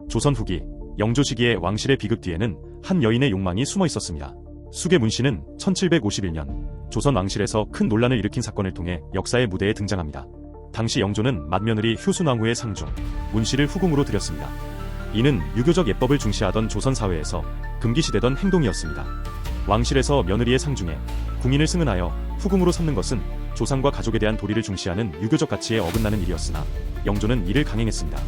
조선 후기 영조 시기의 왕실의 비극 뒤에는 한 여인의 욕망이 숨어 있었습니다. 수계 문씨는 1751년 조선 왕실에서 큰 논란을 일으킨 사건을 통해 역사의 무대에 등장합니다. 당시 영조는 맏며느리 효순왕후의 상중 문씨를 후궁으로 들였습니다. 이는 유교적 예법을 중시하던 조선 사회에서 금기시되던 행동이었습니다. 왕실에서 며느리의 상중에 궁인을 승은하여 후궁으로 삼는 것은 조상과 가족에 대한 도리를 중시하는 유교적 가치에 어긋나는 일이었으나 영조는 이를 강행했습니다.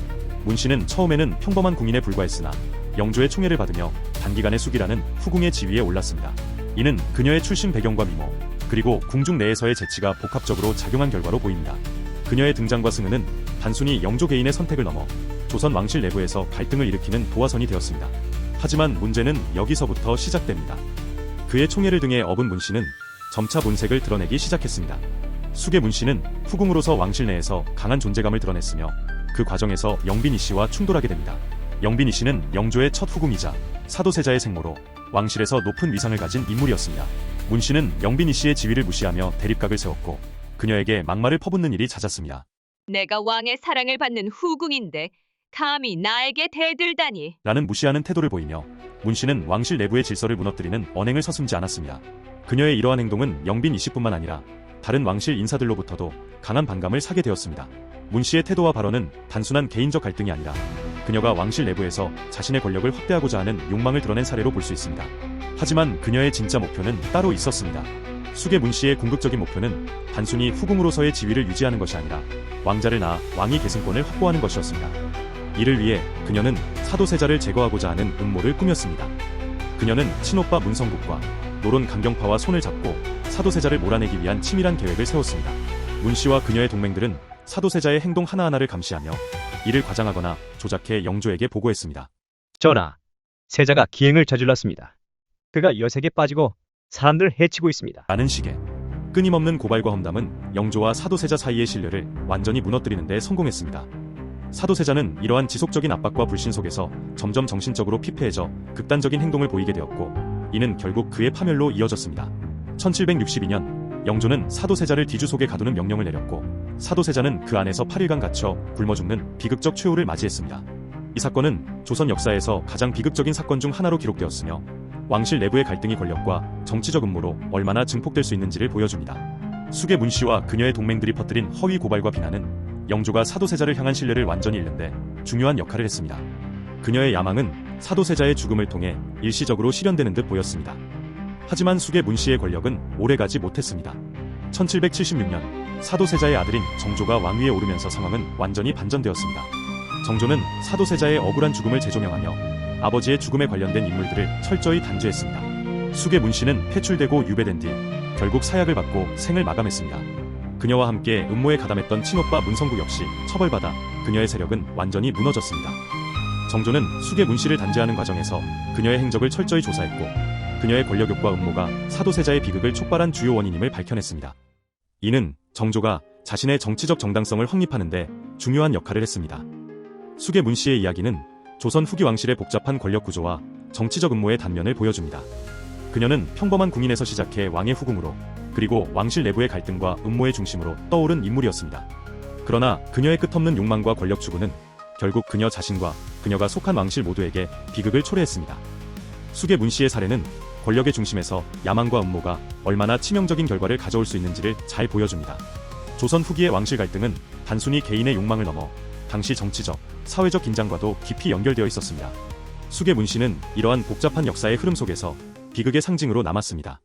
문씨는 처음에는 평범한 궁인에 불과했으나 영조의 총애를 받으며 단기간에 숙이라는 후궁의 지위에 올랐습니다. 이는 그녀의 출신 배경과 미모, 그리고 궁중 내에서의 재치가 복합적으로 작용한 결과로 보입니다. 그녀의 등장과 승은은 단순히 영조 개인의 선택을 넘어 조선 왕실 내부에서 갈등을 일으키는 도화선이 되었습니다. 하지만 문제는 여기서부터 시작됩니다. 그의 총애를 등에 업은 문씨는 점차 본색을 드러내기 시작했습니다. 수계 문씨는 후궁으로서 왕실 내에서 강한 존재감을 드러냈으며 그 과정에서 영빈 이씨와 충돌하게 됩니다. 영빈 이씨는 영조의 첫 후궁이자 사도세자의 생모로 왕실에서 높은 위상을 가진 인물이었습니다. 문씨는 영빈 이씨의 지위를 무시하며 대립각을 세웠고 그녀에게 막말을 퍼붓는 일이 잦았습니다. 내가 왕의 사랑을 받는 후궁인데 감히 나에게 대들다니. 라는 무시하는 태도를 보이며 문씨는 왕실 내부의 질서를 무너뜨리는 언행을 서슴지 않았습니다. 그녀의 이러한 행동은 영빈 이씨뿐만 아니라 다른 왕실 인사들로부터도 강한 반감을 사게 되었습니다. 문씨의 태도와 발언은 단순한 개인적 갈등이 아니라 그녀가 왕실 내부에서 자신의 권력을 확대하고자 하는 욕망을 드러낸 사례로 볼 수 있습니다. 하지만 그녀의 진짜 목표는 따로 있었습니다. 수계 문씨의 궁극적인 목표는 단순히 후궁으로서의 지위를 유지하는 것이 아니라 왕자를 낳아 왕위 계승권을 확보하는 것이었습니다. 이를 위해 그녀는 사도세자를 제거하고자 하는 음모를 꾸몄습니다. 그녀는 친오빠 문성국과 노론 강경파와 손을 잡고 사도세자를 몰아내기 위한 치밀한 계획을 세웠습니다. 문씨와 그녀의 동맹들은 사도세자의 행동 하나하나를 감시하며 이를 과장하거나 조작해 영조에게 보고했습니다. 전하, 세자가 기행을 저질렀습니다. 그가 여색에 빠지고 사람들을 해치고 있습니다. 라는 식의 끊임없는 고발과 험담은 영조와 사도세자 사이의 신뢰를 완전히 무너뜨리는 데 성공했습니다. 사도세자는 이러한 지속적인 압박과 불신 속에서 점점 정신적으로 피폐해져 극단적인 행동을 보이게 되었고 이는 결국 그의 파멸로 이어졌습니다. 1762년 영조는 사도세자를 뒤주 속에 가두는 명령을 내렸고 사도세자는 그 안에서 8일간 갇혀 굶어 죽는 비극적 최후를 맞이했습니다. 이 사건은 조선 역사에서 가장 비극적인 사건 중 하나로 기록되었으며 왕실 내부의 갈등이 권력과 정치적 음모로 얼마나 증폭될 수 있는지를 보여줍니다. 수계 문씨와 그녀의 동맹들이 퍼뜨린 허위 고발과 비난은 영조가 사도세자를 향한 신뢰를 완전히 잃는데 중요한 역할을 했습니다. 그녀의 야망은 사도세자의 죽음을 통해 일시적으로 실현되는 듯 보였습니다. 하지만 수계 문씨의 권력은 오래가지 못했습니다. 1776년 사도세자의 아들인 정조가 왕위에 오르면서 상황은 완전히 반전되었습니다. 정조는 사도세자의 억울한 죽음을 재조명하며 아버지의 죽음에 관련된 인물들을 철저히 단죄했습니다. 수계 문씨는 폐출되고 유배된 뒤 결국 사약을 받고 생을 마감했습니다. 그녀와 함께 음모에 가담했던 친오빠 문성국 역시 처벌받아 그녀의 세력은 완전히 무너졌습니다. 정조는 수계 문씨를 단죄하는 과정에서 그녀의 행적을 철저히 조사했고 그녀의 권력욕과 음모가 사도세자의 비극을 촉발한 주요 원인임을 밝혀냈습니다. 이는 정조가 자신의 정치적 정당성을 확립하는 데 중요한 역할을 했습니다. 수계 문씨의 이야기는 조선 후기 왕실의 복잡한 권력 구조와 정치적 음모의 단면을 보여줍니다. 그녀는 평범한 궁인에서 시작해 왕의 후궁으로 그리고 왕실 내부의 갈등과 음모의 중심으로 떠오른 인물이었습니다. 그러나 그녀의 끝없는 욕망과 권력 추구는 결국 그녀 자신과 그녀가 속한 왕실 모두에게 비극을 초래했습니다. 수계 문씨의 사례는 권력의 중심에서 야망과 음모가 얼마나 치명적인 결과를 가져올 수 있는지를 잘 보여줍니다. 조선 후기의 왕실 갈등은 단순히 개인의 욕망을 넘어 당시 정치적, 사회적 긴장과도 깊이 연결되어 있었습니다. 수계 문씨는 이러한 복잡한 역사의 흐름 속에서 비극의 상징으로 남았습니다.